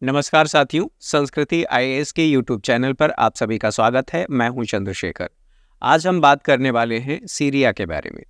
नमस्कार साथियों, संस्कृति आईएएस के यूट्यूब चैनल पर आप सभी का स्वागत है। मैं हूं चंद्रशेखर। आज हम बात करने वाले हैं सीरिया के बारे में।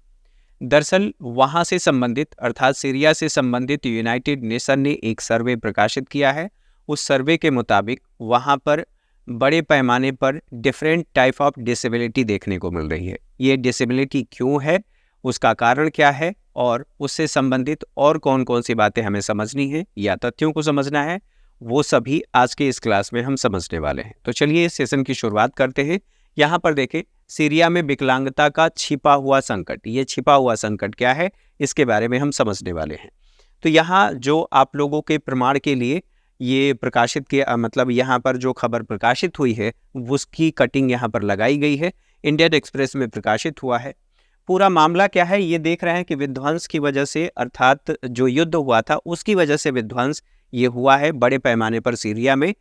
दरअसल वहां से संबंधित अर्थात सीरिया से संबंधित यूनाइटेड नेशन ने एक सर्वे प्रकाशित किया है। उस सर्वे के मुताबिक वहां पर बड़े पैमाने पर डिफरेंट टाइप ऑफ डिसेबिलिटी देखने को मिल रही है। ये डिसेबिलिटी क्यों है, उसका कारण क्या है और उससे संबंधित और कौन कौन सी बातें हमें समझनी है या तथ्यों को समझना है, वो सभी आज के इस क्लास में हम समझने वाले हैं। तो चलिए इस सेशन की शुरुआत करते हैं। यहाँ पर देखें, सीरिया में विकलांगता का छिपा हुआ संकट। ये छिपा हुआ संकट क्या है, इसके बारे में हम समझने वाले हैं। तो यहाँ जो आप लोगों के प्रमाण के लिए ये प्रकाशित किया, मतलब यहाँ पर जो खबर प्रकाशित हुई है उसकी कटिंग यहाँ पर लगाई गई है। इंडियन एक्सप्रेस में प्रकाशित हुआ है। पूरा मामला क्या है, ये देख रहे हैं कि विध्वंस की वजह से, अर्थात जो युद्ध हुआ था उसकी वजह से विध्वंस ये हुआ है बड़े पैमाने पर सीरिया में।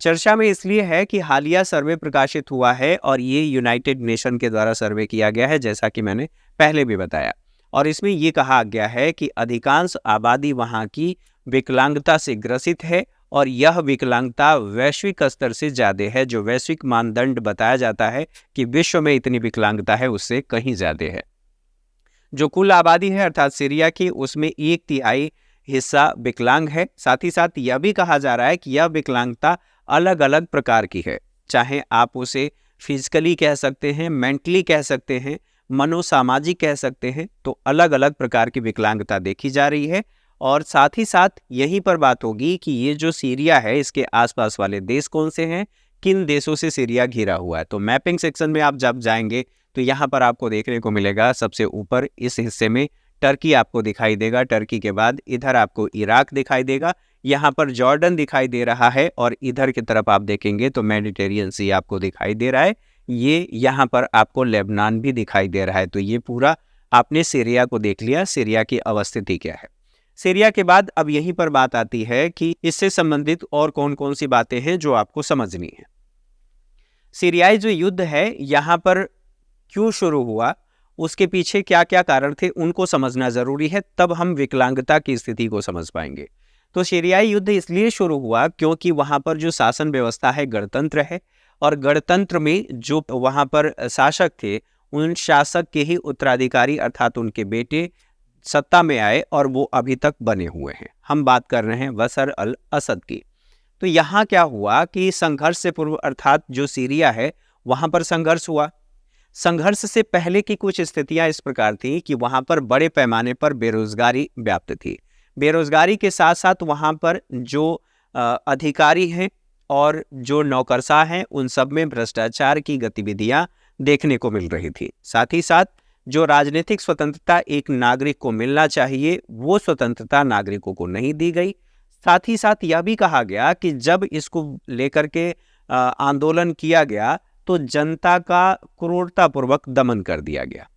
चर्चा में इसलिए है कि हालिया सर्वे प्रकाशित हुआ है और ये यूनाइटेड नेशन के द्वारा सर्वे किया गया है, जैसा कि मैंने पहले भी बताया। और इसमें ये कहा गया है कि अधिकांश आबादी वहाँ की विकलांगता से ग्रसित है और यह विकलांगता वैश्विक स्तर से ज़्यादा है। जो वैश्विक मानदंड बताया जाता है कि विश्व में इतनी विकलांगता है, उससे कहीं ज़्यादा है। जो कुल आबादी है अर्थात सीरिया की, उसमें 1/3 हिस्सा विकलांग है। साथ ही साथ यह भी कहा जा रहा है कि यह विकलांगता अलग अलग प्रकार की है। चाहे आप उसे फिजिकली कह सकते हैं, मेंटली कह सकते हैं, मनोसामाजिक कह सकते हैं, तो अलग अलग प्रकार की विकलांगता देखी जा रही है। और साथ ही साथ यहीं पर बात होगी कि ये जो सीरिया है, इसके आसपास वाले देश कौन से हैं, किन देशों से सीरिया घिरा हुआ है। तो मैपिंग सेक्शन में आप जब जाएंगे तो यहाँ पर आपको देखने को मिलेगा सबसे ऊपर इस हिस्से में टर्की आपको दिखाई देगा। टर्की के बाद इधर आपको इराक दिखाई देगा, यहाँ पर जॉर्डन दिखाई दे रहा है और इधर की तरफ आप देखेंगे तो मेडिटेरियन सी आपको दिखाई दे रहा है। ये यहाँ पर आपको लेबनान भी दिखाई दे रहा है। तो ये पूरा आपने सीरिया को देख लिया, सीरिया की अवस्थिति क्या है। सीरिया के बाद अब यहीं पर बात आती है कि इससे संबंधित और कौन कौन सी बातें हैं जो आपको समझनी है। सीरियाई जो युद्ध है यहाँ पर क्यों शुरू हुआ, उसके पीछे क्या क्या कारण थे, उनको समझना जरूरी है, तब हम विकलांगता की स्थिति को समझ पाएंगे। तो सीरियाई युद्ध इसलिए शुरू हुआ क्योंकि वहां पर जो शासन व्यवस्था है गणतंत्र है और गणतंत्र में जो वहां पर शासक थे, उन शासक के ही उत्तराधिकारी अर्थात उनके बेटे सत्ता में आए और वो अभी तक बने हुए हैं। हम बात कर रहे हैं बशर अल असद की। तो यहाँ क्या हुआ कि संघर्ष से पूर्व अर्थात जो सीरिया है वहां पर संघर्ष हुआ। संघर्ष से पहले की कुछ स्थितियां इस प्रकार थी कि वहां पर बड़े पैमाने पर बेरोजगारी व्याप्त थी। बेरोजगारी के साथ साथ वहां पर जो अधिकारी हैं और जो नौकरशाह हैं, उन सब में भ्रष्टाचार की गतिविधियां देखने को मिल रही थी। साथ ही साथ जो राजनीतिक स्वतंत्रता एक नागरिक को मिलना चाहिए, वो स्वतंत्रता नागरिकों को नहीं दी गई। साथ ही साथ यह भी कहा गया कि जब इसको लेकर के आंदोलन किया गया तो जनता का क्रूरतापूर्वक दमन कर दिया गया।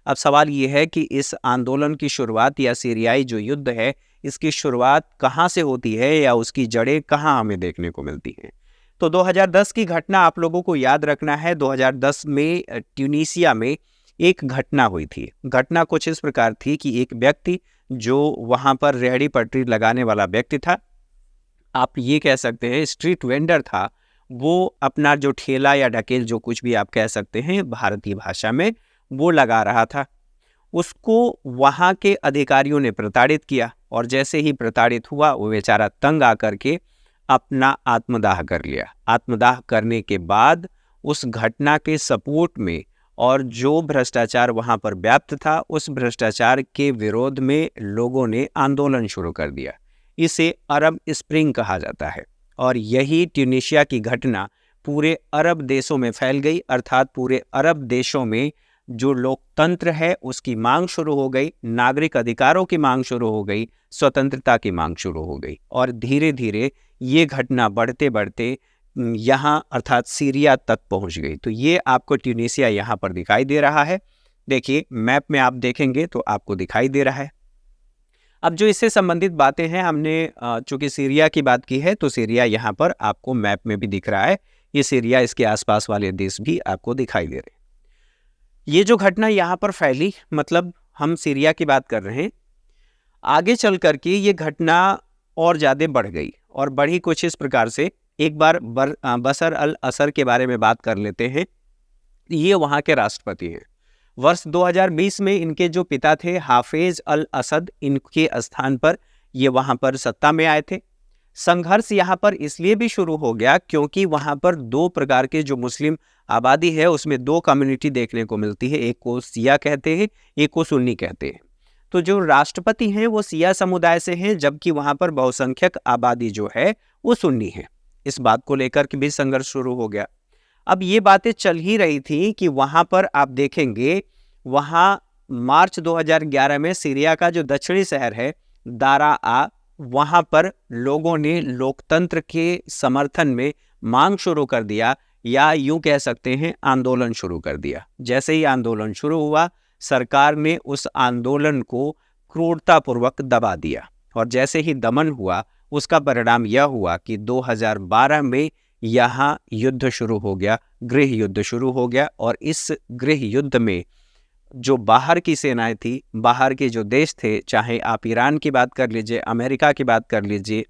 अब सवाल ये है कि इस आंदोलन की शुरुआत या सीरियाई जो युद्ध है, इसकी शुरुआत कहाँ से होती है या उसकी जड़ें कहाँ हमें देखने को मिलती हैं। तो 2010 की घटना आप लोगों को याद रखना है। 2010 में ट्यूनीसिया में एक घटना हुई थी। घटना कुछ इस प्रकार थी कि एक व्यक्ति जो वहाँ पर रेहड़ी पटरी लगाने वाला व्यक्ति था, आप ये कह सकते हैं स्ट्रीट वेंडर था, वो अपना जो ठेला या ढकेल जो कुछ भी आप कह सकते हैं भारतीय भाषा में, वो लगा रहा था। उसको वहाँ के अधिकारियों ने प्रताड़ित किया और जैसे ही प्रताड़ित हुआ वो बेचारा तंग आकर के अपना आत्मदाह कर लिया। आत्मदाह करने के बाद उस घटना के सपोर्ट में और जो भ्रष्टाचार वहाँ पर व्याप्त था, उस भ्रष्टाचार के विरोध में लोगों ने आंदोलन शुरू कर दिया। इसे अरब स्प्रिंग कहा जाता है और यही ट्यूनीशिया की घटना पूरे अरब देशों में फैल गई। अर्थात पूरे अरब देशों में जो लोकतंत्र है उसकी मांग शुरू हो गई, नागरिक अधिकारों की मांग शुरू हो गई, स्वतंत्रता की मांग शुरू हो गई। और धीरे धीरे ये घटना बढ़ते बढ़ते यहाँ अर्थात सीरिया तक पहुँच गई। तो ये आपको ट्यूनीशिया यहाँ पर दिखाई दे रहा है। देखिए मैप में आप देखेंगे तो आपको दिखाई दे रहा है। अब जो इससे संबंधित बातें हैं, हमने चूंकि सीरिया की बात की है तो सीरिया यहाँ पर आपको मैप में भी दिख रहा है। ये सीरिया, इसके आसपास वाले देश भी आपको दिखाई दे रहे हैं। ये जो घटना यहाँ पर फैली, मतलब हम सीरिया की बात कर रहे हैं, आगे चल करके ये घटना और ज़्यादा बढ़ गई और बढ़ी कुछ इस प्रकार से। एक बार बशर अल असद के बारे में बात कर लेते हैं। ये वहाँ के राष्ट्रपति हैं। वर्ष 2020 में इनके जो पिता थे हाफिज अल असद, इनके स्थान पर ये वहाँ पर सत्ता में आए थे। संघर्ष यहाँ पर इसलिए भी शुरू हो गया क्योंकि वहाँ पर दो प्रकार के जो मुस्लिम आबादी है उसमें दो कम्युनिटी देखने को मिलती है, एक को शिया कहते हैं, एक को सुन्नी कहते हैं। तो जो राष्ट्रपति हैं वो शिया समुदाय से हैं, जबकि वहाँ पर बहुसंख्यक आबादी जो है वो सुन्नी है। इस बात को लेकर के भी संघर्ष शुरू हो गया। अब ये बातें चल ही रही थी कि वहाँ पर आप देखेंगे, वहाँ मार्च 2011 में सीरिया का जो दक्षिणी शहर है दारा, वहाँ पर लोगों ने लोकतंत्र के समर्थन में मांग शुरू कर दिया, या यूं कह सकते हैं आंदोलन शुरू कर दिया। जैसे ही आंदोलन शुरू हुआ, सरकार ने उस आंदोलन को क्रूरतापूर्वक दबा दिया, और जैसे ही दमन हुआ उसका परिणाम यह हुआ कि 2012 में यहाँ युद्ध शुरू हो गया, गृह युद्ध शुरू हो गया। और इस गृह युद्ध में जो बाहर की सेनाएं थी, बाहर के जो देश थे, चाहे आप ईरान की बात कर लीजिए, अमेरिका की बात कर लीजिए,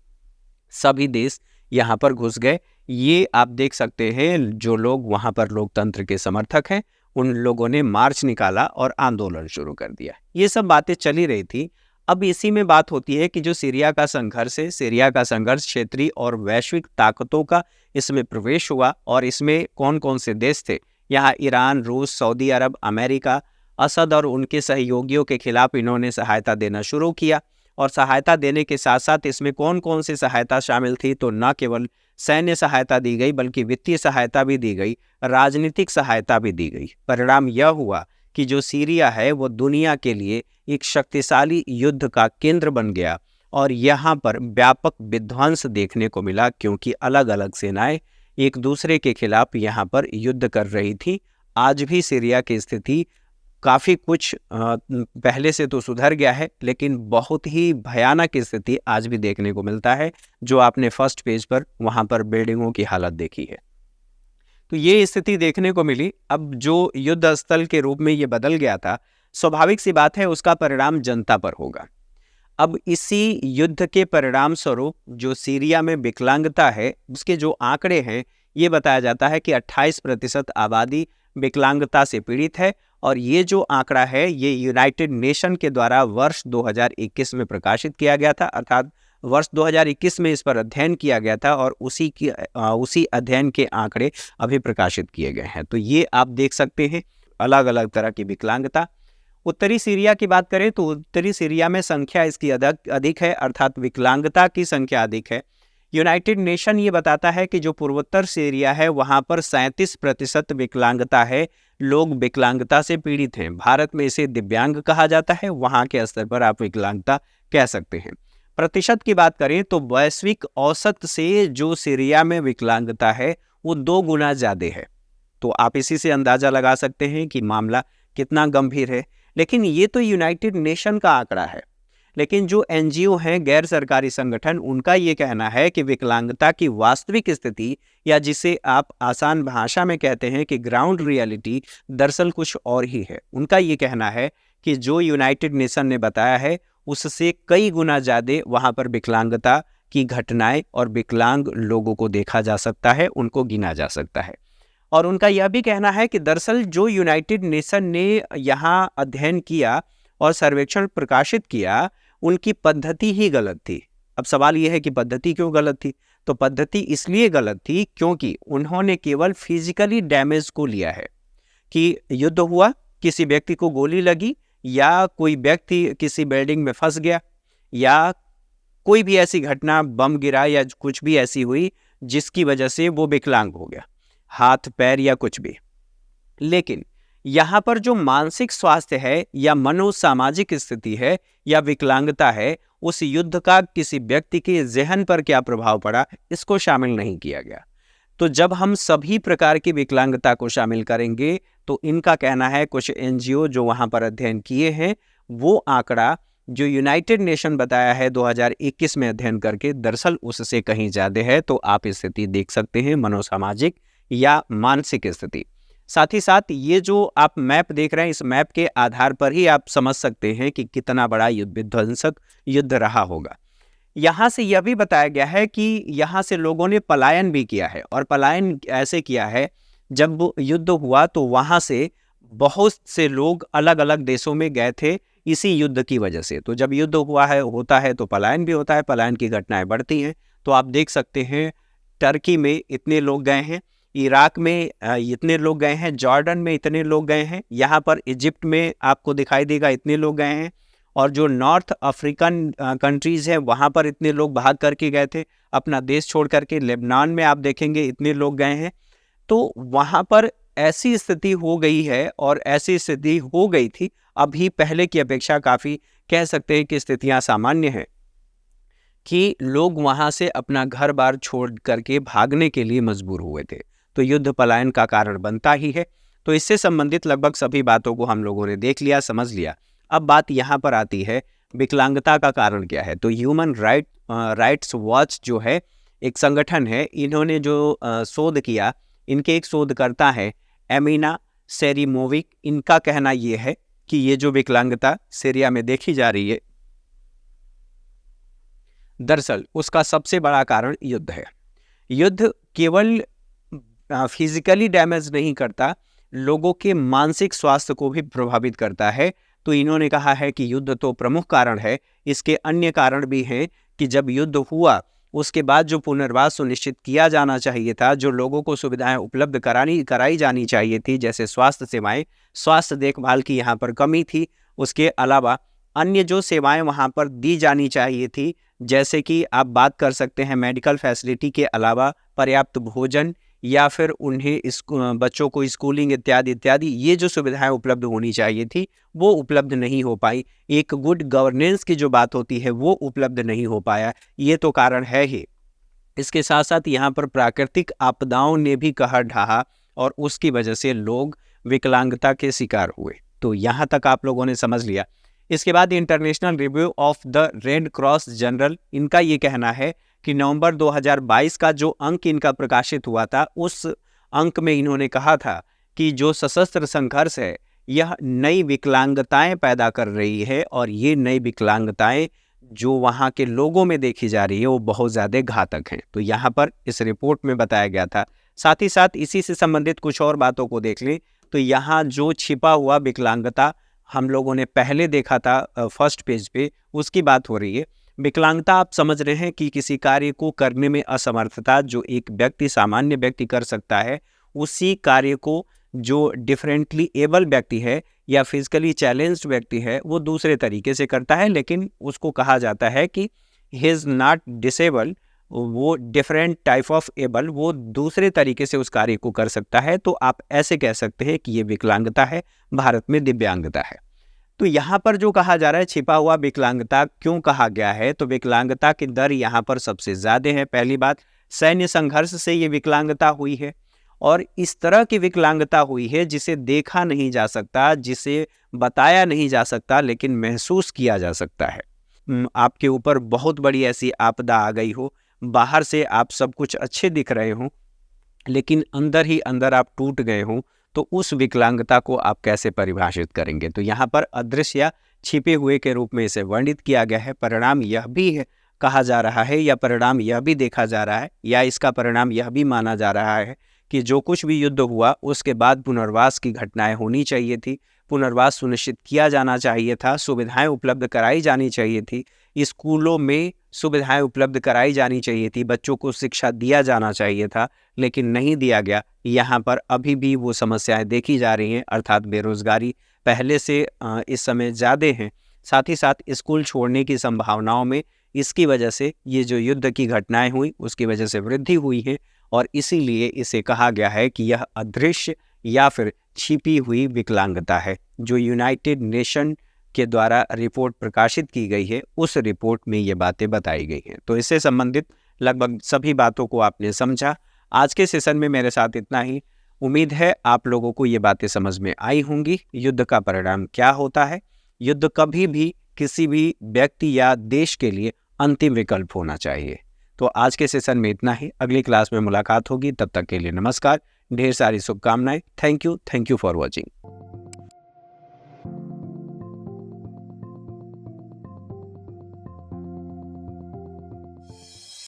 सभी देश यहाँ पर घुस गए। ये आप देख सकते हैं, जो लोग वहाँ पर लोकतंत्र के समर्थक हैं उन लोगों ने मार्च निकाला और आंदोलन शुरू कर दिया। ये सब बातें चली रही थी। अब इसी में बात होती है कि जो सीरिया का संघर्ष है, सीरिया का संघर्ष क्षेत्रीय और वैश्विक ताकतों का इसमें प्रवेश हुआ। और इसमें कौन कौन से देश थे? यहाँ ईरान, रूस, सऊदी अरब, अमेरिका, असद और उनके सहयोगियों के खिलाफ इन्होंने सहायता देना शुरू किया। और सहायता देने के साथ साथ इसमें कौन कौन सी सहायता शामिल थी? तो न केवल सैन्य सहायता दी गई, बल्कि वित्तीय सहायता भी दी गई, राजनीतिक सहायता भी दी गई। परिणाम यह हुआ कि जो सीरिया है वो दुनिया के लिए एक शक्तिशाली युद्ध का केंद्र बन गया, और यहाँ पर व्यापक विध्वंस देखने को मिला, क्योंकि अलग अलग सेनाएं एक दूसरे के खिलाफ यहाँ पर युद्ध कर रही थी। आज भी सीरिया की स्थिति काफ़ी कुछ पहले से तो सुधर गया है, लेकिन बहुत ही भयानक स्थिति आज भी देखने को मिलता है, जो आपने फर्स्ट पेज पर वहाँ पर बिल्डिंगों की हालत देखी है। तो ये स्थिति देखने को मिली। अब जो युद्ध स्थल के रूप में ये बदल गया था, स्वाभाविक सी बात है उसका परिणाम जनता पर होगा। अब इसी युद्ध के परिणाम स्वरूप जो सीरिया में विकलांगता है, उसके जो आंकड़े हैं, ये बताया जाता है कि 28% आबादी विकलांगता से पीड़ित है। और ये जो आंकड़ा है ये यूनाइटेड नेशन के द्वारा वर्ष 2021 में प्रकाशित किया गया था, अर्थात वर्ष 2021 में इस पर अध्ययन किया गया था, और उसी अध्ययन के आंकड़े अभी प्रकाशित किए गए हैं। तो ये आप देख सकते हैं अलग अलग तरह की विकलांगता। उत्तरी सीरिया की बात करें तो उत्तरी सीरिया में संख्या इसकी अधिक है, अर्थात विकलांगता की संख्या अधिक है। यूनाइटेड नेशन ये बताता है कि जो पूर्वोत्तर सीरिया है वहाँ पर 37% विकलांगता है, लोग विकलांगता से पीड़ित हैं। भारत में इसे दिव्यांग कहा जाता है, वहाँ के स्तर पर आप विकलांगता कह सकते हैं। प्रतिशत की बात करें तो वैश्विक औसत से जो सीरिया में विकलांगता है वो 2 गुना ज़्यादा है। तो आप इसी से अंदाज़ा लगा सकते हैं कि मामला कितना गंभीर है। लेकिन ये तो यूनाइटेड नेशन का आंकड़ा है, लेकिन जो एनजीओ हैं, गैर सरकारी संगठन, उनका ये कहना है कि विकलांगता की वास्तविक स्थिति, या जिसे आप आसान भाषा में कहते हैं कि ग्राउंड रियलिटी, दरअसल कुछ और ही है। उनका ये कहना है कि जो यूनाइटेड नेशन ने बताया है उससे कई गुना ज़्यादा वहाँ पर विकलांगता की घटनाएं और विकलांग लोगों को देखा जा सकता है, उनको गिना जा सकता है। और उनका यह भी कहना है कि दरअसल जो यूनाइटेड नेशन ने यहाँ अध्ययन किया और सर्वेक्षण प्रकाशित किया, उनकी पद्धति ही गलत थी। अब सवाल यह है कि पद्धति क्यों गलत थी? तो पद्धति इसलिए गलत थी क्योंकि उन्होंने केवल फिजिकली डैमेज को लिया है, कि युद्ध हुआ, किसी व्यक्ति को गोली लगी, या कोई व्यक्ति किसी बिल्डिंग में फंस गया, या कोई भी ऐसी घटना, बम गिरा या कुछ भी ऐसी हुई जिसकी वजह से वो विकलांग हो गया, हाथ पैर या कुछ भी। लेकिन यहाँ पर जो मानसिक स्वास्थ्य है या मनोसामाजिक स्थिति है या विकलांगता है, उस युद्ध का किसी व्यक्ति के ज़हन पर क्या प्रभाव पड़ा, इसको शामिल नहीं किया गया। तो जब हम सभी प्रकार की विकलांगता को शामिल करेंगे तो इनका कहना है, कुछ एनजीओ जो वहाँ पर अध्ययन किए हैं, वो आंकड़ा जो यूनाइटेड नेशन बताया है 2021 में अध्ययन करके, दरअसल उससे कहीं ज़्यादा है। तो आप स्थिति देख सकते हैं, मनोसामाजिक या मानसिक स्थिति। साथ ही साथ ये जो आप मैप देख रहे हैं, इस मैप के आधार पर ही आप समझ सकते हैं कि कितना बड़ा विध्वंसक युद्ध रहा होगा। यहाँ से यह भी बताया गया है कि यहाँ से लोगों ने पलायन भी किया है, और पलायन ऐसे किया है, जब वो युद्ध हुआ तो वहाँ से बहुत से लोग अलग अलग देशों में गए थे इसी युद्ध की वजह से। तो जब युद्ध हुआ है, होता है, तो पलायन भी होता है, पलायन की घटनाएं बढ़ती हैं। तो आप देख सकते हैं टर्की में इतने लोग गए हैं, इराक में इतने लोग गए हैं, जॉर्डन में इतने लोग गए हैं, यहाँ पर इजिप्ट में आपको दिखाई देगा इतने लोग गए हैं, और जो नॉर्थ अफ्रीकन कंट्रीज़ हैं वहाँ पर इतने लोग भाग करके गए थे अपना देश छोड़ करके। लेबनान में आप देखेंगे इतने लोग गए हैं। तो वहाँ पर ऐसी स्थिति हो गई है, और ऐसी स्थिति हो गई थी, अभी पहले की अपेक्षा काफ़ी कह सकते हैं कि स्थितियाँ सामान्य हैं, कि लोग वहाँ से अपना घर बार छोड़ करके भागने के लिए मजबूर हुए थे। तो युद्ध पलायन का कारण बनता ही है। तो इससे संबंधित लगभग सभी बातों को हम लोगों ने देख लिया, समझ लिया। अब बात यहाँ पर आती है, विकलांगता का कारण क्या है। तो ह्यूमन राइट्स वॉच जो है, एक संगठन है, इन्होंने जो शोध किया, इनके एक शोधकर्ता है एमिना सेरिमोविक। इनका कहना ये है कि ये जो विकलांगता सीरिया में देखी जा रही है, दरअसल उसका सबसे बड़ा कारण युद्ध है। युद्ध केवल फिजिकली डैमेज नहीं करता, लोगों के मानसिक स्वास्थ्य को भी प्रभावित करता है। तो इन्होंने कहा है कि युद्ध तो प्रमुख कारण है, इसके अन्य कारण भी हैं कि जब युद्ध हुआ उसके बाद जो पुनर्वास सुनिश्चित किया जाना चाहिए था, जो लोगों को सुविधाएं उपलब्ध कराई जानी चाहिए थी, जैसे स्वास्थ्य सेवाएं, स्वास्थ्य देखभाल की यहाँ पर कमी थी। उसके अलावा अन्य जो सेवाएं वहाँ पर दी जानी चाहिए थी, जैसे कि आप बात कर सकते हैं मेडिकल फैसिलिटी के अलावा पर्याप्त भोजन, या फिर उन्हें बच्चों को स्कूलिंग इत्यादि इत्यादि, ये जो सुविधाएं उपलब्ध होनी चाहिए थी वो उपलब्ध नहीं हो पाई। एक गुड गवर्नेंस की जो बात होती है वो उपलब्ध नहीं हो पाया, ये तो कारण है ही। इसके साथ साथ यहाँ पर प्राकृतिक आपदाओं ने भी कहर ढहा, और उसकी वजह से लोग विकलांगता के शिकार हुए। तो यहाँ तक आप लोगों ने समझ लिया। इसके बाद international review of the red cross general, इनका ये कहना है कि नवंबर 2022 का जो अंक इनका प्रकाशित हुआ था, उस अंक में इन्होंने कहा था कि जो सशस्त्र संघर्ष है यह नई विकलांगताएं पैदा कर रही है, और ये नई विकलांगताएं जो वहाँ के लोगों में देखी जा रही है वो बहुत ज़्यादा घातक हैं। तो यहाँ पर इस रिपोर्ट में बताया गया था। साथ ही साथ इसी से संबंधित कुछ और बातों को देख लें तो यहाँ जो छिपा हुआ विकलांगता हम लोगों ने पहले देखा था फर्स्ट पेज पे, उसकी बात हो रही है। विकलांगता आप समझ रहे हैं कि किसी कार्य को करने में असमर्थता, जो एक व्यक्ति सामान्य व्यक्ति कर सकता है, उसी कार्य को जो डिफरेंटली एबल व्यक्ति है या फिजिकली चैलेंज्ड व्यक्ति है वो दूसरे तरीके से करता है, लेकिन उसको कहा जाता है कि ही इज़ नॉट डिसेबल, वो डिफरेंट टाइप ऑफ एबल, वो दूसरे तरीके से उस कार्य को कर सकता है। तो आप ऐसे कह सकते हैं कि ये विकलांगता है, भारत में दिव्यांगता है। तो यहाँ पर जो कहा जा रहा है छिपा हुआ विकलांगता क्यों कहा गया है, तो विकलांगता की दर यहाँ पर सबसे ज़्यादा है। पहली बात, सैन्य संघर्ष से ये विकलांगता हुई है, और इस तरह की विकलांगता हुई है जिसे देखा नहीं जा सकता, जिसे बताया नहीं जा सकता, लेकिन महसूस किया जा सकता है। आपके ऊपर बहुत बड़ी ऐसी आपदा आ गई हो, बाहर से आप सब कुछ अच्छे दिख रहे हों, लेकिन अंदर ही अंदर आप टूट गए हों, तो उस विकलांगता को आप कैसे परिभाषित करेंगे। तो यहाँ पर अदृश्य या छिपे हुए के रूप में इसे वर्णित किया गया है। परिणाम यह भी है कहा जा रहा है, या परिणाम यह भी देखा जा रहा है, या इसका परिणाम यह भी माना जा रहा है कि जो कुछ भी युद्ध हुआ उसके बाद पुनर्वास की घटनाएं होनी चाहिए थी, पुनर्वास सुनिश्चित किया जाना चाहिए था, सुविधाएं उपलब्ध कराई जानी चाहिए थी, स्कूलों में सुविधाएं उपलब्ध कराई जानी चाहिए थी, बच्चों को शिक्षा दिया जाना चाहिए था, लेकिन नहीं दिया गया। यहाँ पर अभी भी वो समस्याएं देखी जा रही हैं, अर्थात बेरोजगारी पहले से इस समय ज़्यादा हैं। साथ ही साथ स्कूल छोड़ने की संभावनाओं में इसकी वजह से ये जो युद्ध की घटनाएं हुई उसकी वजह से वृद्धि हुई है, और इसीलिए इसे कहा गया है कि यह अदृश्य या फिर छिपी हुई विकलांगता है। जो यूनाइटेड नेशन के द्वारा रिपोर्ट प्रकाशित की गई है उस रिपोर्ट में ये बातें बताई गई हैं। तो इससे संबंधित लगभग सभी बातों को आपने समझा। आज के सेशन में मेरे साथ इतना ही। उम्मीद है आप लोगों को ये बातें समझ में आई होंगी। युद्ध का परिणाम क्या होता है, युद्ध कभी भी किसी भी व्यक्ति या देश के लिए अंतिम विकल्प होना चाहिए। तो आज के सेशन में इतना ही। अगली क्लास में मुलाकात होगी, तब तक के लिए नमस्कार, ढेर सारी शुभकामनाएं। Thank you for watching.